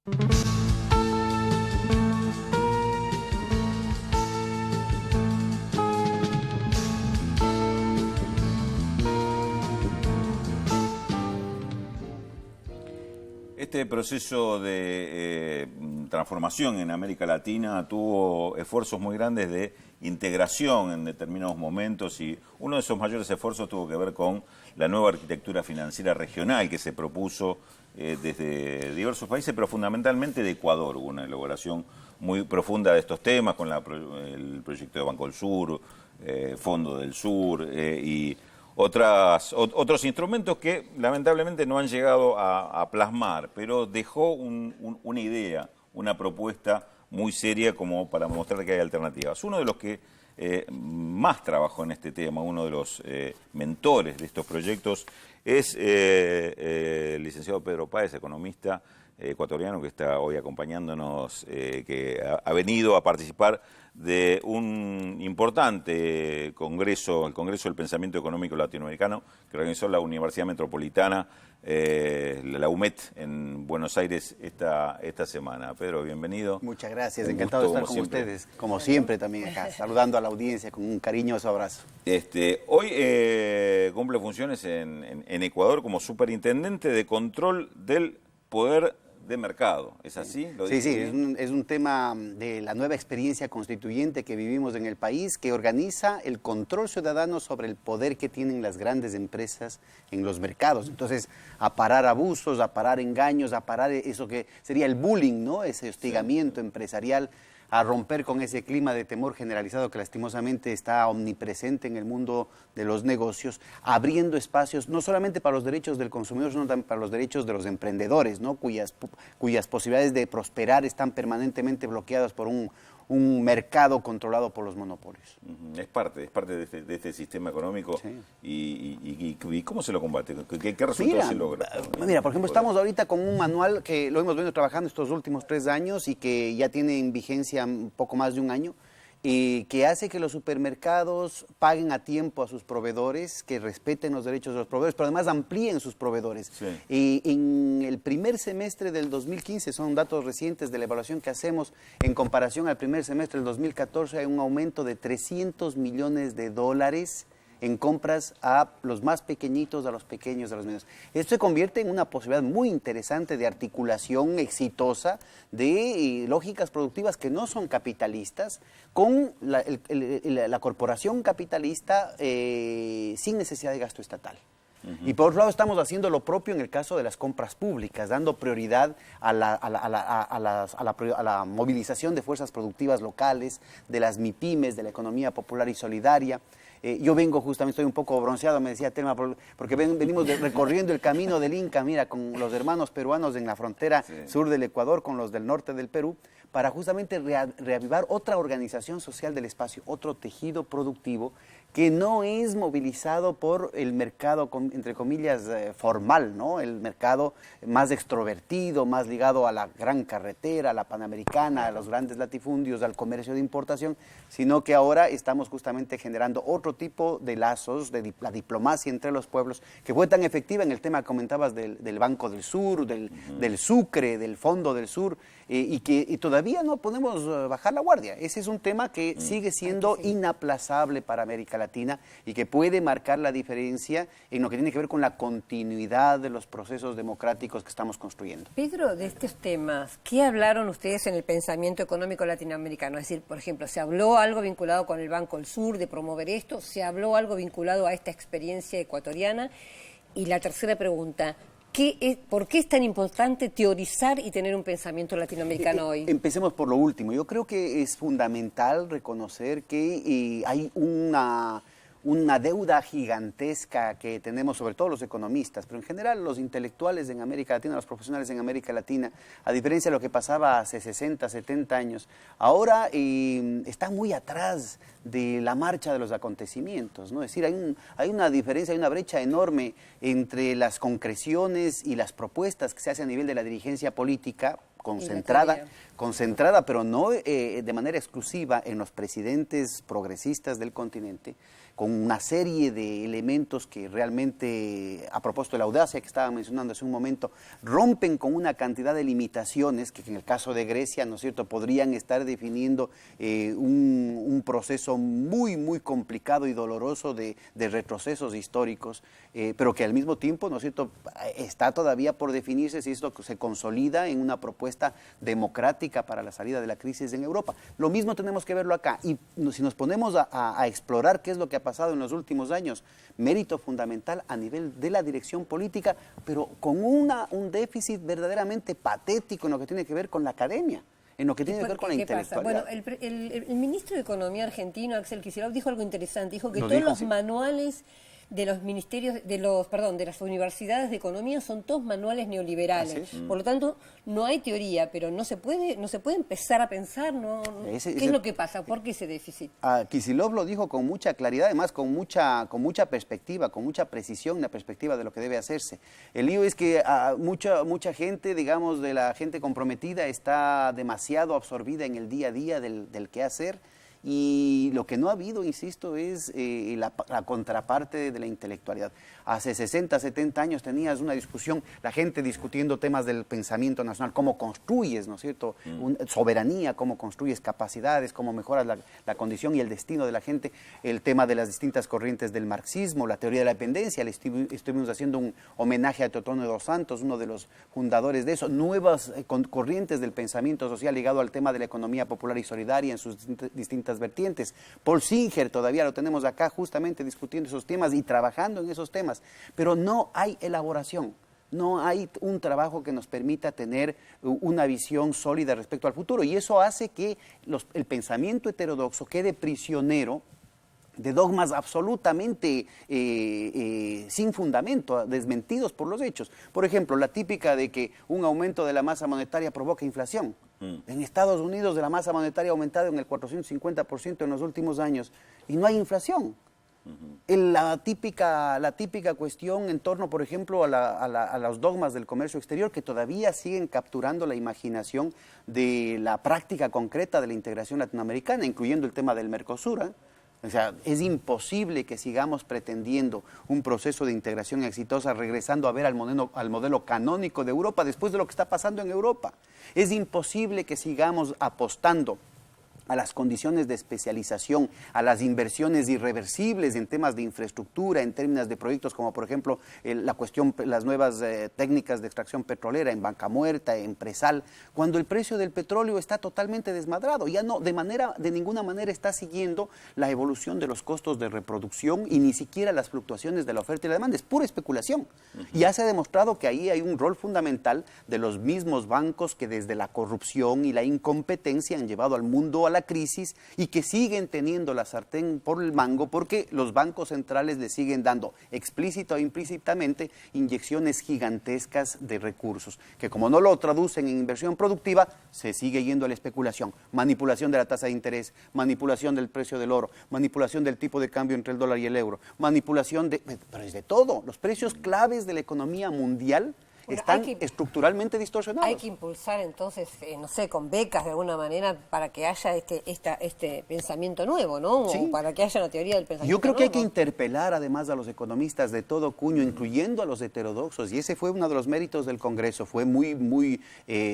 Este proceso de transformación en América Latina tuvo esfuerzos muy grandes de integración en determinados momentos, y uno de esos mayores esfuerzos tuvo que ver con la nueva arquitectura financiera regional que se propuso desde diversos países, pero fundamentalmente de Ecuador. Hubo una elaboración muy profunda de estos temas con el proyecto de Banco del Sur, Fondo del Sur y otros instrumentos que lamentablemente no han llegado a plasmar, pero dejó una idea, una propuesta muy seria como para mostrar que hay alternativas. Uno de los que más trabajó en este tema, uno de los mentores de estos proyectos, es el licenciado Pedro Páez, economista ecuatoriano que está hoy acompañándonos, que ha venido a participar de un importante congreso, el Congreso del Pensamiento Económico Latinoamericano, que organizó la Universidad Metropolitana, la UMET, en Buenos Aires esta semana. Pedro, bienvenido. Muchas gracias, encantado de estar con ustedes, como siempre también acá, saludando a la audiencia con un cariñoso abrazo. Hoy cumple funciones en Ecuador como superintendente de control del poder de mercado, ¿es así? Sí, es un tema de la nueva experiencia constituyente que vivimos en el país, que organiza el control ciudadano sobre el poder que tienen las grandes empresas en los mercados. Entonces, a parar abusos, a parar engaños, a parar eso que sería el bullying, ¿no? Ese hostigamiento empresarial, a romper con ese clima de temor generalizado que lastimosamente está omnipresente en el mundo de los negocios, abriendo espacios no solamente para los derechos del consumidor, sino también para los derechos de los emprendedores, ¿no? cuyas posibilidades de prosperar están permanentemente bloqueadas por un mercado controlado por los monopolios. Es parte de este sistema económico. Sí. ¿Y cómo se lo combate? ¿Qué resultados se logra? Mira, por ejemplo, estamos ahorita con un manual que lo hemos venido trabajando estos últimos 3 años y que ya tiene en vigencia un poco más de un año, y que hace que los supermercados paguen a tiempo a sus proveedores, que respeten los derechos de los proveedores, pero además amplíen sus proveedores. Sí. Y en el primer semestre del 2015, son datos recientes de la evaluación que hacemos, en comparación al primer semestre del 2014, hay un aumento de $300 millones en compras a los más pequeñitos, a los pequeños, a los medios. Esto se convierte en una posibilidad muy interesante de articulación exitosa de lógicas productivas que no son capitalistas, con la corporación capitalista sin necesidad de gasto estatal. Y por otro lado estamos haciendo lo propio en el caso de las compras públicas, dando prioridad a la movilización de fuerzas productivas locales, de las MIPYMES, de la economía popular y solidaria. Yo vengo justamente, estoy un poco bronceado, me decía Telma, porque venimos recorriendo el camino del Inca, mira, con los hermanos peruanos en la frontera sur del Ecuador, con los del norte del Perú, para justamente reavivar otra organización social del espacio, otro tejido productivo que no es movilizado por el mercado, entre comillas, formal, ¿no? El mercado más extrovertido, más ligado a la gran carretera, a la Panamericana, a los grandes latifundios, al comercio de importación, sino que ahora estamos justamente generando otro tipo de lazos, de la diplomacia entre los pueblos, que fue tan efectiva en el tema que comentabas del Banco del Sur, del Sucre, del Fondo del Sur, y todavía no podemos bajar la guardia. Ese es un tema que sigue siendo inaplazable para América Latina y que puede marcar la diferencia en lo que tiene que ver con la continuidad de los procesos democráticos que estamos construyendo. Pedro, de estos temas, ¿qué hablaron ustedes en el pensamiento económico latinoamericano? Es decir, por ejemplo, ¿se habló algo vinculado con el Banco del Sur de promover esto? ¿Se habló algo vinculado a esta experiencia ecuatoriana? Y la tercera pregunta, ¿por qué es tan importante teorizar y tener un pensamiento latinoamericano hoy? Empecemos por lo último. Yo creo que es fundamental reconocer que hay una deuda gigantesca que tenemos, sobre todo los economistas, pero en general los intelectuales en América Latina, los profesionales en América Latina, a diferencia de lo que pasaba hace 60, 70 años, ahora están muy atrás de la marcha de los acontecimientos, ¿no? Es decir, hay una diferencia, hay una brecha enorme entre las concreciones y las propuestas que se hacen a nivel de la dirigencia política, concentrada, pero no de manera exclusiva en los presidentes progresistas del continente, con una serie de elementos que realmente, a propósito de la audacia que estaba mencionando hace un momento, rompen con una cantidad de limitaciones que en el caso de Grecia, ¿no es cierto?, podrían estar definiendo un proceso muy, muy complicado y doloroso de retrocesos históricos, pero que al mismo tiempo, ¿no es cierto?, está todavía por definirse si esto se consolida en una propuesta democrática para la salida de la crisis en Europa. Lo mismo tenemos que verlo acá, y si nos ponemos a explorar qué es lo que ha pasado en los últimos años, mérito fundamental a nivel de la dirección política, pero con un déficit verdaderamente patético en lo que tiene que ver con la academia, en lo que tiene que ver con la intelectualidad. Bueno, el ministro de Economía argentino, Axel Kicillof, dijo algo interesante, dijo que todos los manuales de los ministerios, de las universidades de economía son todos manuales neoliberales. Por lo tanto, no hay teoría, pero no se puede empezar a pensar, ¿qué es lo que pasa? ¿Por qué ese déficit? Kicillof lo dijo con mucha claridad, además con mucha perspectiva, con mucha precisión, la perspectiva de lo que debe hacerse. El lío es que mucha gente, digamos, de la gente comprometida está demasiado absorbida en el día a día del qué hacer. Y lo que no ha habido, insisto, es la contraparte de la intelectualidad. Hace 60, 70 años tenías una discusión, la gente discutiendo temas del pensamiento nacional, cómo construyes, ¿no es cierto?, soberanía, cómo construyes capacidades, cómo mejoras la condición y el destino de la gente, el tema de las distintas corrientes del marxismo, la teoría de la dependencia. Le estuvimos haciendo un homenaje a Teotonio dos Santos, uno de los fundadores de eso, nuevas corrientes del pensamiento social ligado al tema de la economía popular y solidaria en sus distintas vertientes. Paul Singer, todavía lo tenemos acá justamente discutiendo esos temas y trabajando en esos temas, pero no hay elaboración, no hay un trabajo que nos permita tener una visión sólida respecto al futuro, y eso hace que el pensamiento heterodoxo quede prisionero de dogmas absolutamente sin fundamento, desmentidos por los hechos. Por ejemplo, la típica de que un aumento de la masa monetaria provoca inflación. En Estados Unidos la masa monetaria ha aumentado en el 450% en los últimos años y no hay inflación. La típica cuestión en torno, por ejemplo, a los dogmas del comercio exterior que todavía siguen capturando la imaginación de la práctica concreta de la integración latinoamericana, incluyendo el tema del Mercosur. O sea, es imposible que sigamos pretendiendo un proceso de integración exitosa regresando a ver al modelo canónico de Europa después de lo que está pasando en Europa. Es imposible que sigamos apostando a las condiciones de especialización, a las inversiones irreversibles en temas de infraestructura, en términos de proyectos como por ejemplo las nuevas técnicas de extracción petrolera en Vaca Muerta, en Presal, cuando el precio del petróleo está totalmente desmadrado, ya no de ninguna manera está siguiendo la evolución de los costos de reproducción y ni siquiera las fluctuaciones de la oferta y la demanda, es pura especulación. Y ya se ha demostrado que ahí hay un rol fundamental de los mismos bancos que desde la corrupción y la incompetencia han llevado al mundo a la crisis y que siguen teniendo la sartén por el mango porque los bancos centrales le siguen dando explícita o implícitamente inyecciones gigantescas de recursos, que como no lo traducen en inversión productiva, se sigue yendo a la especulación, manipulación de la tasa de interés, manipulación del precio del oro, manipulación del tipo de cambio entre el dólar y el euro, manipulación pero es de todo. Los precios claves de la economía mundial están estructuralmente distorsionados. Hay que impulsar entonces, no sé, con becas de alguna manera para que haya este pensamiento nuevo, ¿no? Sí. O para que haya una teoría del pensamiento Yo creo que hay nuevo. que interpelar además a los economistas de todo cuño, incluyendo a los heterodoxos, y ese fue uno de los méritos del Congreso, fue muy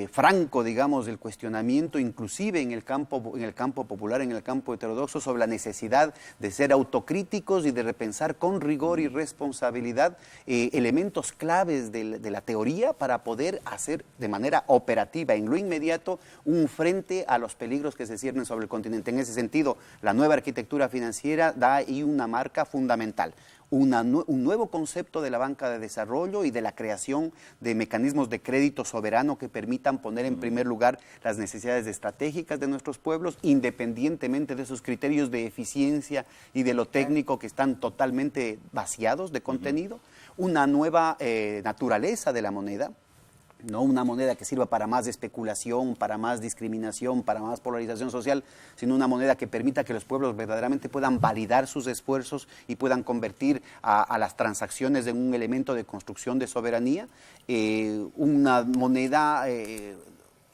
franco, digamos, el cuestionamiento, inclusive en el campo popular, en el campo heterodoxo, sobre la necesidad de ser autocríticos y de repensar con rigor y responsabilidad elementos claves de la teoría para poder hacer de manera operativa, en lo inmediato, un frente a los peligros que se ciernen sobre el continente. En ese sentido, la nueva arquitectura financiera da ahí una marca fundamental. Un nuevo concepto de la banca de desarrollo y de la creación de mecanismos de crédito soberano que permitan poner en primer lugar las necesidades estratégicas de nuestros pueblos, independientemente de esos criterios de eficiencia y de lo técnico que están totalmente vaciados de contenido. Una nueva naturaleza de la moneda, no una moneda que sirva para más especulación, para más discriminación, para más polarización social, sino una moneda que permita que los pueblos verdaderamente puedan validar sus esfuerzos y puedan convertir a las transacciones en un elemento de construcción de soberanía. Una moneda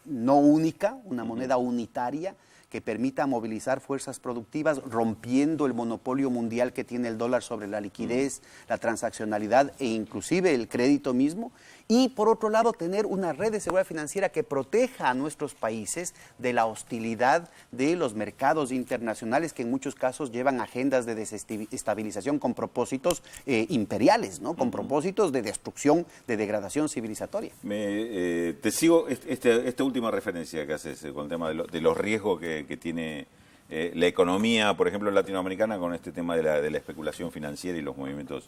no única, una moneda unitaria, que permita movilizar fuerzas productivas, rompiendo el monopolio mundial que tiene el dólar sobre la liquidez, la transaccionalidad e inclusive el crédito mismo. Y por otro lado, tener una red de seguridad financiera que proteja a nuestros países de la hostilidad de los mercados internacionales, que en muchos casos llevan agendas de desestabilización con propósitos imperiales, ¿no? Con propósitos de destrucción, de degradación civilizatoria. Te sigo esta última referencia que haces con el tema de los riesgos que tiene la economía, por ejemplo, latinoamericana, con este tema de la especulación financiera y los movimientos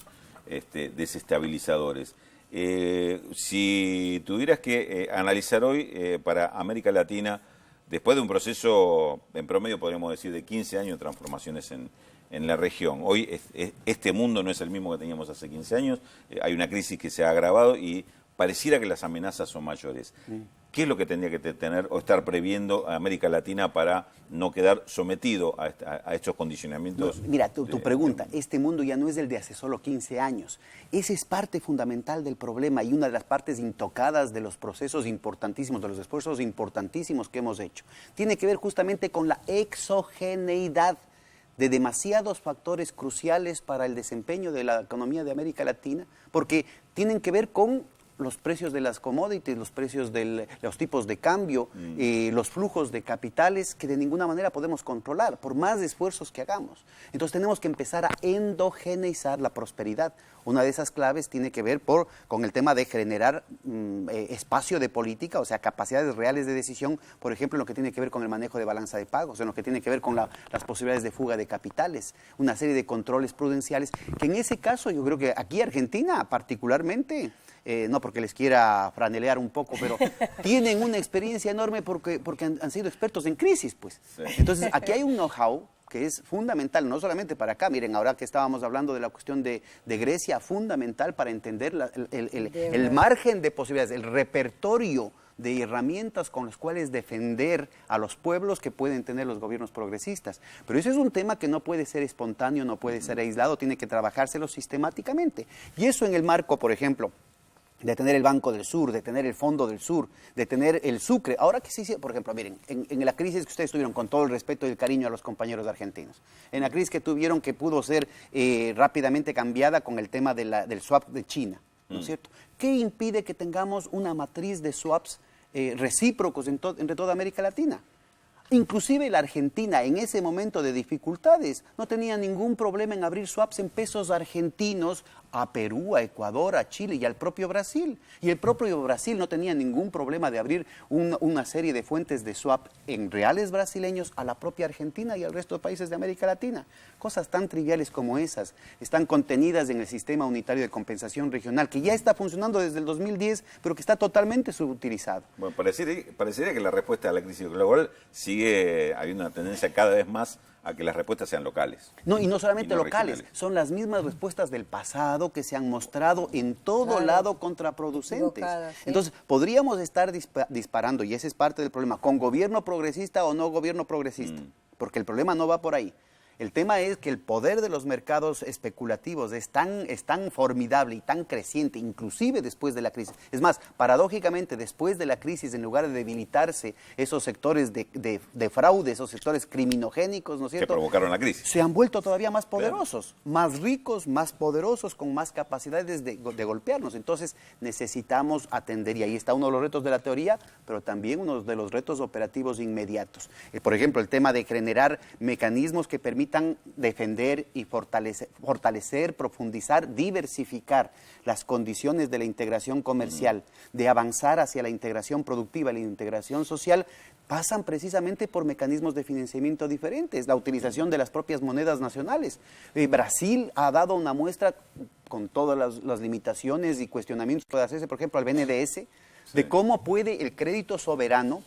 desestabilizadores. Si tuvieras que analizar hoy para América Latina, después de un proceso, en promedio podríamos decir, de 15 años de transformaciones en la región, hoy este mundo no es el mismo que teníamos hace 15 años, hay una crisis que se ha agravado y pareciera que las amenazas son mayores. ¿Qué es lo que tendría que tener o estar previendo a América Latina para no quedar sometido a estos condicionamientos? No, mira, tu pregunta, este mundo ya no es el de hace solo 15 años. Esa es parte fundamental del problema y una de las partes intocadas de los procesos importantísimos, de los esfuerzos importantísimos que hemos hecho. Tiene que ver justamente con la exogeneidad de demasiados factores cruciales para el desempeño de la economía de América Latina, porque tienen que ver con los precios de las commodities, los precios de los tipos de cambio, los flujos de capitales que de ninguna manera podemos controlar, por más esfuerzos que hagamos. Entonces tenemos que empezar a endogeneizar la prosperidad. Una de esas claves tiene que ver con el tema de generar espacio de política, o sea, capacidades reales de decisión, por ejemplo, en lo que tiene que ver con el manejo de balanza de pagos, en lo que tiene que ver con las posibilidades de fuga de capitales, una serie de controles prudenciales, que en ese caso yo creo que aquí Argentina particularmente, no porque les quiera franelear un poco, pero tienen una experiencia enorme porque han sido expertos en crisis, pues. Sí. Entonces, aquí hay un know-how que es fundamental, no solamente para acá, miren, ahora que estábamos hablando de la cuestión de Grecia, fundamental para entender el margen de posibilidades, el repertorio de herramientas con las cuales defender a los pueblos que pueden tener los gobiernos progresistas. Pero ese es un tema que no puede ser espontáneo, no puede ser aislado, tiene que trabajárselo sistemáticamente. Y eso en el marco, por ejemplo, de tener el Banco del Sur, de tener el Fondo del Sur, de tener el Sucre. Ahora que sí, por ejemplo, miren, en la crisis que ustedes tuvieron, con todo el respeto y el cariño a los compañeros argentinos, en la crisis que tuvieron que pudo ser rápidamente cambiada con el tema del swap de China, ¿no es cierto? ¿Qué impide que tengamos una matriz de swaps recíprocos entre toda América Latina? Inclusive la Argentina en ese momento de dificultades no tenía ningún problema en abrir swaps en pesos argentinos a Perú, a Ecuador, a Chile y al propio Brasil. Y el propio Brasil no tenía ningún problema de abrir una serie de fuentes de swap en reales brasileños a la propia Argentina y al resto de países de América Latina. Cosas tan triviales como esas están contenidas en el Sistema Unitario de Compensación Regional, que ya está funcionando desde el 2010, pero que está totalmente subutilizado. Bueno, parecería que la respuesta a la crisis global sigue habiendo una tendencia cada vez más a que las respuestas sean locales. No, y no solamente locales, son las mismas respuestas del pasado que se han mostrado en todo lado contraproducentes. ¿Sí? Entonces, podríamos estar disparando, y ese es parte del problema, con gobierno progresista o no gobierno progresista, porque el problema no va por ahí. El tema es que el poder de los mercados especulativos es tan formidable y tan creciente, inclusive después de la crisis. Es más, paradójicamente, después de la crisis, en lugar de debilitarse esos sectores de fraude, esos sectores criminogénicos, ¿no es cierto?, que provocaron la crisis, se han vuelto todavía más poderosos, más ricos, más poderosos, con más capacidades de golpearnos. Entonces, necesitamos atender, y ahí está uno de los retos de la teoría, pero también uno de los retos operativos inmediatos. Por ejemplo, el tema de generar mecanismos que permitan defender y fortalecer, profundizar, diversificar las condiciones de la integración comercial, de avanzar hacia la integración productiva, la integración social, pasan precisamente por mecanismos de financiamiento diferentes, la utilización de las propias monedas nacionales. Brasil ha dado una muestra, con todas las limitaciones y cuestionamientos que puede hacerse, por ejemplo, al BNDES, de cómo puede el crédito soberano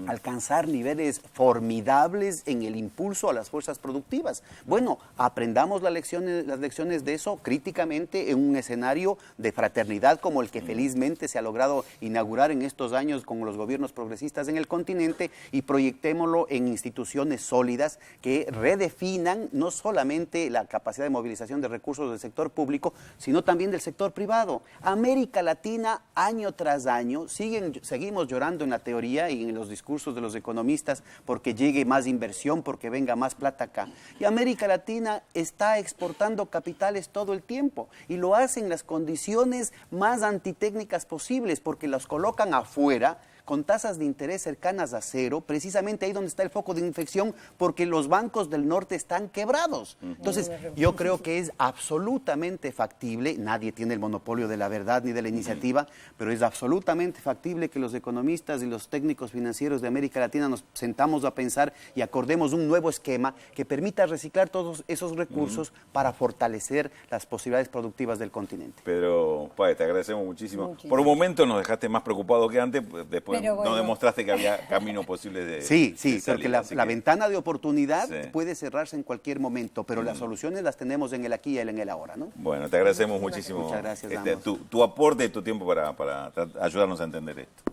alcanzar niveles formidables en el impulso a las fuerzas productivas. Bueno, aprendamos las lecciones de eso críticamente en un escenario de fraternidad como el que felizmente se ha logrado inaugurar en estos años con los gobiernos progresistas en el continente, y proyectémoslo en instituciones sólidas que redefinan no solamente la capacidad de movilización de recursos del sector público, sino también del sector privado. América Latina, año tras año, seguimos llorando en la teoría y en los los discursos de los economistas, porque llegue más inversión, porque venga más plata acá. Y América Latina está exportando capitales todo el tiempo y lo hace en las condiciones más antitécnicas posibles, porque los colocan afuera con tasas de interés cercanas a cero, precisamente ahí donde está el foco de infección, porque los bancos del norte están quebrados. Entonces, yo creo que es absolutamente factible, nadie tiene el monopolio de la verdad ni de la iniciativa, pero es absolutamente factible que los economistas y los técnicos financieros de América Latina nos sentamos a pensar y acordemos un nuevo esquema que permita reciclar todos esos recursos para fortalecer las posibilidades productivas del continente. Pedro Páez, te agradecemos muchísimo. Por un momento nos dejaste más preocupado que antes, después Pero bueno. no demostraste que había camino posible de Sí, de salir, porque así la que- ventana de oportunidad Sí. puede cerrarse en cualquier momento, pero las soluciones las tenemos en el aquí y en el ahora, ¿no? Bueno, te agradecemos muchísimo Muchas gracias, este, ambos. tu aporte y tu tiempo para ayudarnos a entender esto.